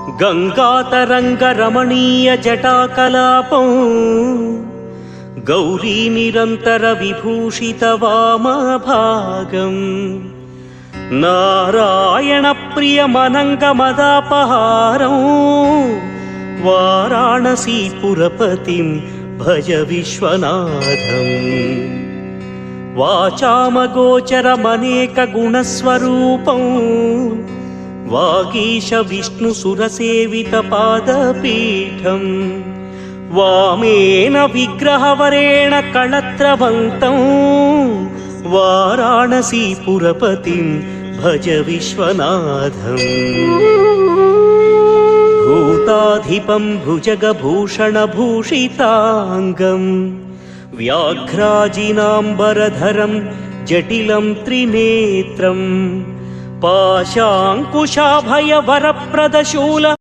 गङ्गातरङ्गरमणीयजटाकलापं गौरीनिरन्तरविभूषितवामभागम् नारायणप्रियमनङ्गमदापहारं वाराणसीपुरपतिं भज विश्वनाथम्। वाचामगोचरमनेकगुणस्वरूपं वागीश विष्णुसुरसेवितपादपीठं वामेन विग्रहवरेण कळत्रवन्तं वाराणसीपुरपतिं भज विश्वनाथम्। भूताधिपं भुजगभूषणभूषिताङ्गं व्याघ्राजिनाम्बरधरं जटिलं त्रिनेत्रं पाशाङ्कुशाभयवरप्रदशूल